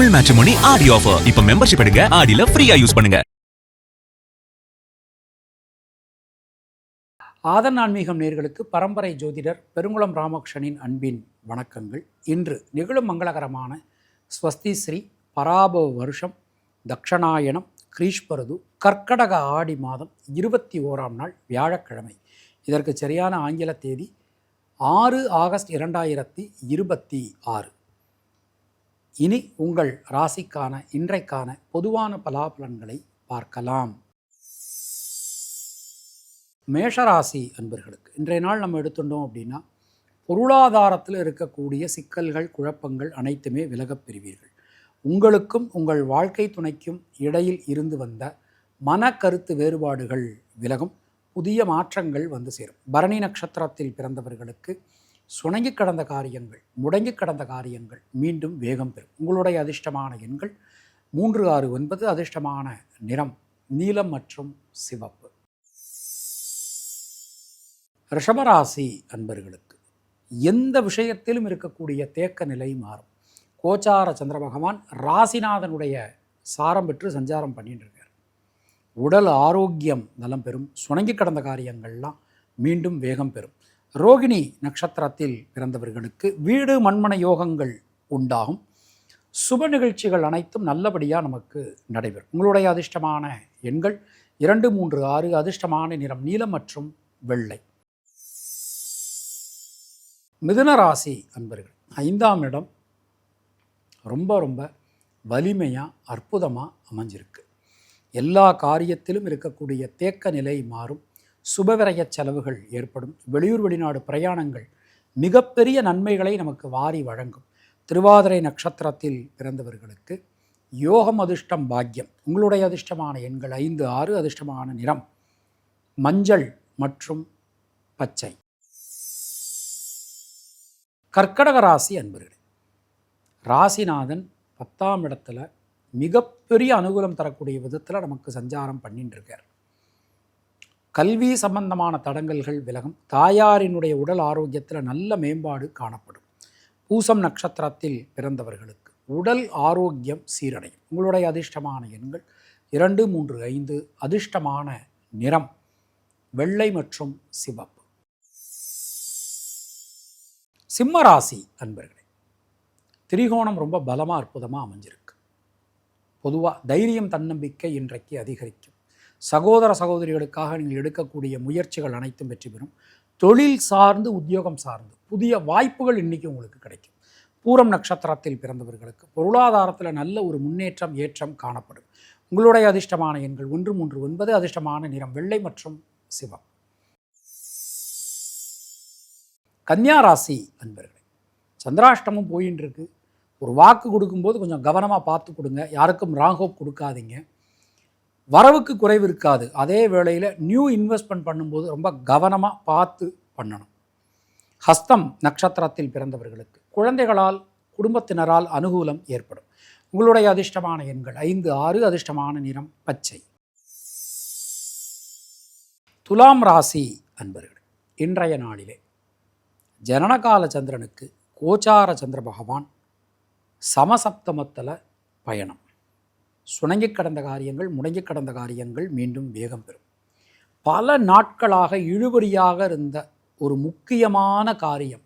Tamil matrimony ஆடி offer. இப்ப membership எடுங்க, ஆடில ஃப்ரீயா யூஸ் பண்ணுங்க. ஆதன் ஆன்மீகம் நேயர்களுக்கு பரம்பரை ஜோதிடர் பெருங்குளம் ராமகிருஷ்ணனின் அன்பின் வணக்கங்கள். இன்று நிகழும் மங்களகரமான ஸ்வஸ்தி ஸ்ரீ பராபவ வருஷம் தக்ஷணாயனம் கிரீஷ்பருது கர்க்கடக ஆடி மாதம் 21ஆம் நாள் வியாழக்கிழமை. இதற்கு சரியான ஆங்கில தேதி 6 ஆகஸ்ட் 2026. இனி உங்கள் ராசிக்கான இன்றைக்கான பொதுவான பலாபலன்களை பார்க்கலாம். மேஷராசி அன்பர்களுக்கு இன்றைய நாள் நம்ம எடுத்துட்டோம் அப்படின்னா, பொருளாதாரத்தில் இருக்கக்கூடிய சிக்கல்கள் குழப்பங்கள் அனைத்துமே விலகப் பெறுவீர்கள். உங்களுக்கும் உங்கள் வாழ்க்கை துணைக்கும் இடையில் இருந்து வந்த மனக்கருத்து வேறுபாடுகள் விலகும். புதிய மாற்றங்கள் வந்து சேரும். பரணி நட்சத்திரத்தில் பிறந்தவர்களுக்கு சுணங்கி கடந்த காரியங்கள், முடங்கி கடந்த காரியங்கள் மீண்டும் வேகம் பெறும். உங்களுடைய அதிர்ஷ்டமான எண்கள் 3, 6, 9. அதிர்ஷ்டமான நிறம் நீலம் மற்றும் சிவப்பு. ரிஷபராசி அன்பர்களுக்கு எந்த விஷயத்திலும் இருக்கக்கூடிய தேக்க நிலை மாறும். கோச்சார சந்திர பகவான் ராசிநாதனுடைய சாரம் பெற்று சஞ்சாரம் பண்ணிட்டு இருக்கார். உடல் ஆரோக்கியம் நலம் பெறும். சுணங்கி கடந்த காரியங்கள்லாம் மீண்டும் வேகம் பெறும். ரோகிணி நட்சத்திரத்தில் பிறந்தவர்களுக்கு வீடு மண்மனை யோகங்கள் உண்டாகும். சுப நிகழ்ச்சிகள் அனைத்தும் நல்லபடியாக நமக்கு நடைபெறும். உங்களுடைய அதிர்ஷ்டமான எண்கள் 2, 3, 6. அதிர்ஷ்டமான நிறம் நீலம் மற்றும் வெள்ளை. மிதுன ராசி அன்பர்கள் 5ஆம் இடம் ரொம்ப வலிமையாக அற்புதமாக அமைஞ்சிருக்கு. எல்லா காரியத்திலும் இருக்கக்கூடிய தேக்க நிலை மாறும். சுபவிரய செலவுகள் ஏற்படும். வெளியூர் வெளிநாடு பிரயாணங்கள் மிகப்பெரிய நன்மைகளை நமக்கு வாரி வழங்கும். திருவாதிரை நட்சத்திரத்தில் பிறந்தவர்களுக்கு யோகம் அதிர்ஷ்டம் பாக்கியம். உங்களுடைய அதிர்ஷ்டமான எண்கள் 5, 6. அதிர்ஷ்டமான நிறம் மஞ்சள் மற்றும் பச்சை. கர்க்கடக ராசி அன்பர்களே, ராசிநாதன் 10ஆம் இடத்துல மிகப்பெரிய அனுகூலம் தரக்கூடிய விதத்தில் நமக்கு சஞ்சாரம் பண்ணிட்டு இருக்கார். கல்வி சம்பந்தமான தடங்கல்கள் விலகும். தாயாரினுடைய உடல் ஆரோக்கியத்தில் நல்ல மேம்பாடு காணப்படும். பூசம் நட்சத்திரத்தில் பிறந்தவர்களுக்கு உடல் ஆரோக்கியம் சீரடையும். உங்களுடைய அதிர்ஷ்டமான எண்கள் 2, 3, 5. அதிர்ஷ்டமான நிறம் வெள்ளை மற்றும் சிவப்பு. சிம்மராசி அன்பர்களே, திரிகோணம் ரொம்ப பலமாக அற்புதமாக அமைஞ்சிருக்கு. பொதுவாக தைரியம் தன்னம்பிக்கை இன்றைக்கு அதிகரிக்கும். சகோதர சகோதரிகளுக்காக நீங்கள் எடுக்கக்கூடிய முயற்சிகள் அனைத்தும் வெற்றி பெறும். தொழில் சார்ந்து உத்தியோகம் சார்ந்து புதிய வாய்ப்புகள் இன்றைக்கி உங்களுக்கு கிடைக்கும். பூரம் நட்சத்திரத்தில் பிறந்தவர்களுக்கு பொருளாதாரத்தில் நல்ல ஒரு முன்னேற்றம் ஏற்றம் காணப்படும். உங்களுடைய அதிர்ஷ்டமான எண்கள் 1, 3, 9. அதிர்ஷ்டமான நிறம் வெள்ளை மற்றும் சிவம். கன்னியா ராசி அன்பர்களே, சந்திராஷ்டமம் போயின்னு இருக்கு. ஒரு வாக்கு கொடுக்கும்போது கொஞ்சம் கவனமாக பார்த்து கொடுங்க. யாருக்கும் ராங்கோப் கொடுக்காதீங்க. வரவுக்கு குறைவு இருக்காது. அதே வேளையில் நியூ இன்வெஸ்ட்மெண்ட் பண்ணும்போது ரொம்ப கவனமாக பார்த்து பண்ணணும். ஹஸ்தம் நட்சத்திரத்தில் பிறந்தவர்களுக்கு குழந்தைகளால் குடும்பத்தினரால் அனுகூலம் ஏற்படும். உங்களுடைய அதிர்ஷ்டமான எண்கள் 5, 6. அதிர்ஷ்டமான நிறம் பச்சை. துலாம் ராசி அன்பர்கள் இன்றைய நாளிலே ஜனனகால சந்திரனுக்கு கோச்சார சந்திர பகவான் சமசப்தமத்தில் பயணம். சுணங்கி கடந்த காரியங்கள், முடங்கி கடந்த காரியங்கள் மீண்டும் வேகம் பெறும். பல நாட்களாக இழுபறியாக இருந்த ஒரு முக்கியமான காரியம்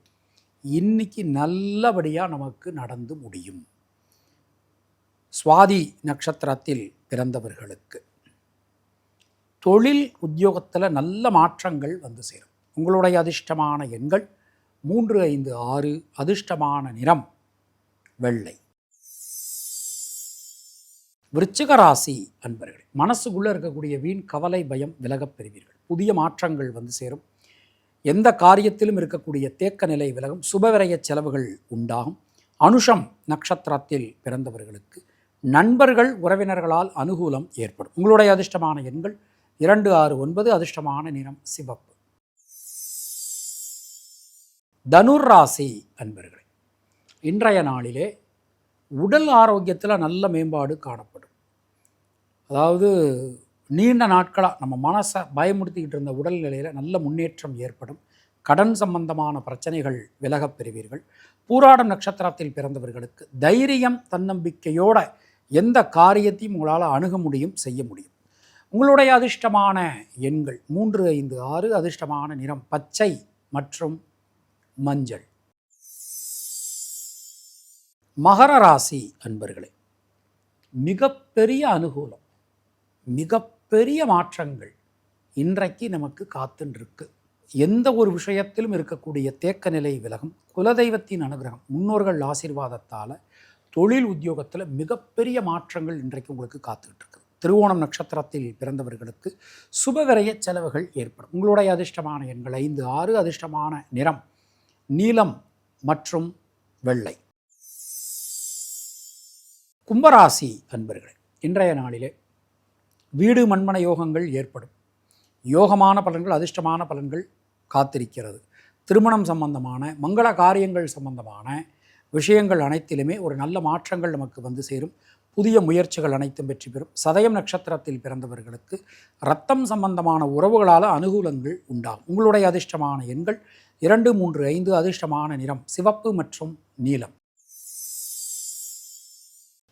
இன்னைக்கு நல்லபடியாக நமக்கு நடந்து முடியும். சுவாதி நட்சத்திரத்தில் பிறந்தவர்களுக்கு தொழில் உத்தியோகத்தில் நல்ல மாற்றங்கள் வந்து சேரும். உங்களுடைய அதிர்ஷ்டமான எண்கள் 3, 5, 6. அதிர்ஷ்டமான நிறம் வெள்ளை. விருச்சிக ராசி அன்பர்களே, மனசுக்குள்ளே இருக்கக்கூடிய வீண் கவலை பயம் விலகப் பெறுவீர்கள். புதிய மாற்றங்கள் வந்து சேரும். எந்த காரியத்திலும் இருக்கக்கூடிய தேக்க நிலை விலகும். சுபவிரய செலவுகள் உண்டாகும். அனுஷம் நட்சத்திரத்தில் பிறந்தவர்களுக்கு நண்பர்கள் உறவினர்களால் அனுகூலம் ஏற்படும். உங்களுடைய அதிர்ஷ்டமான எண்கள் 2, 6, 9. அதிர்ஷ்டமான நிறம் சிவப்பு. தனுர் ராசி அன்பர்களே, இன்றைய நாளிலே உடல் ஆரோக்கியத்தில் நல்ல மேம்பாடு காணப்படும். அதாவது நீண்ட நாட்களாக நம்ம மனசை பயமுறுத்திக்கிட்டு இருந்த உடல்நிலையில் நல்ல முன்னேற்றம் ஏற்படும். கடன் சம்பந்தமான பிரச்சனைகள் விலகப் பெறுவீர்கள். பூராடம் நட்சத்திரத்தில் பிறந்தவர்களுக்கு தைரியம் தன்னம்பிக்கையோட எந்த காரியத்தையும் உங்களால் அணுக முடியும், செய்ய முடியும். உங்களுடைய அதிர்ஷ்டமான எண்கள் 3, 5, 6. அதிர்ஷ்டமான நிறம் பச்சை மற்றும் மஞ்சள். மகர ராசி அன்பர்களே, மிகப்பெரிய அனுகூலம், மிகப்பெரிய மாற்றங்கள் இன்றைக்கு நமக்கு காத்துருக்கு. எந்த ஒரு விஷயத்திலும் இருக்கக்கூடிய தேக்க நிலை விலகும். குலதெய்வத்தின் அனுகிரகம், முன்னோர்கள் ஆசீர்வாதத்தால் தொழில் உத்தியோகத்தில் மிகப்பெரிய மாற்றங்கள் இன்றைக்கு உங்களுக்கு காத்துக்கிட்டு இருக்குது. திருவோணம் நட்சத்திரத்தில் பிறந்தவர்களுக்கு சுபவிரய செலவுகள் ஏற்படும். உங்களுடைய அதிர்ஷ்டமான எண்கள் 5, 6. அதிர்ஷ்டமான நிறம் நீலம் மற்றும் வெள்ளை. கும்பராசி அன்பர்களே, இன்றைய நாளிலே வீடு மண்மனை யோகங்கள் ஏற்படும். யோகமான பலன்கள், அதிர்ஷ்டமான பலன்கள் காத்திருக்கிறது. திருமணம் சம்பந்தமான மங்கள காரியங்கள் சம்பந்தமான விஷயங்கள் அனைத்திலுமே ஒரு நல்ல மாற்றங்கள் நமக்கு வந்து சேரும். புதிய முயற்சிகள் அனைத்தும் வெற்றி பெறும். சதயம் நட்சத்திரத்தில் பிறந்தவர்களுக்கு இரத்தம் சம்பந்தமான உறவுகளால் அனுகூலங்கள் உண்டாகும். உங்களுடைய அதிர்ஷ்டமான எண்கள் 2, 3, 5. அதிர்ஷ்டமான நிறம் சிவப்பு மற்றும் நீலம்.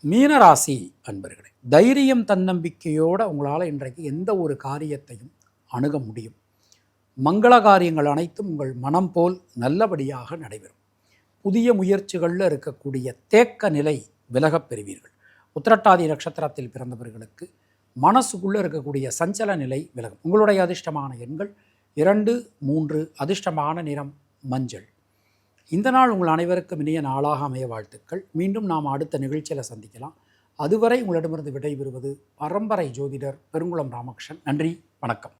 மீனராசி அன்பர்களே, தைரியம் தன்னம்பிக்கையோடு உங்களால் இன்றைக்கு எந்த ஒரு காரியத்தையும் அணுக முடியும். மங்கள காரியங்கள் அனைத்தும் உங்கள் மனம் போல் நல்லபடியாக நடைபெறும். புதிய முயற்சிகளில் இருக்கக்கூடிய தேக்க நிலை விலகப் பெறுவீர்கள். உத்திரட்டாதி நட்சத்திரத்தில் பிறந்தவர்களுக்கு மனசுக்குள்ளே இருக்கக்கூடிய சஞ்சல நிலை விலகும். உங்களுடைய அதிர்ஷ்டமான எண்கள் 2, 3. அதிர்ஷ்டமான நிறம் மஞ்சள். இந்த நாள் உங்கள் அனைவருக்கும் இனிய நாளாக அமைய வாழ்த்துக்கள். மீண்டும் நாம் அடுத்த நிகழ்ச்சியில் சந்திக்கலாம். அதுவரை உங்களிடமிருந்து விடைபெறுவது பரம்பரை ஜோதிடர் பெருங்குளம் ராமகிருஷ்ணன். நன்றி, வணக்கம்.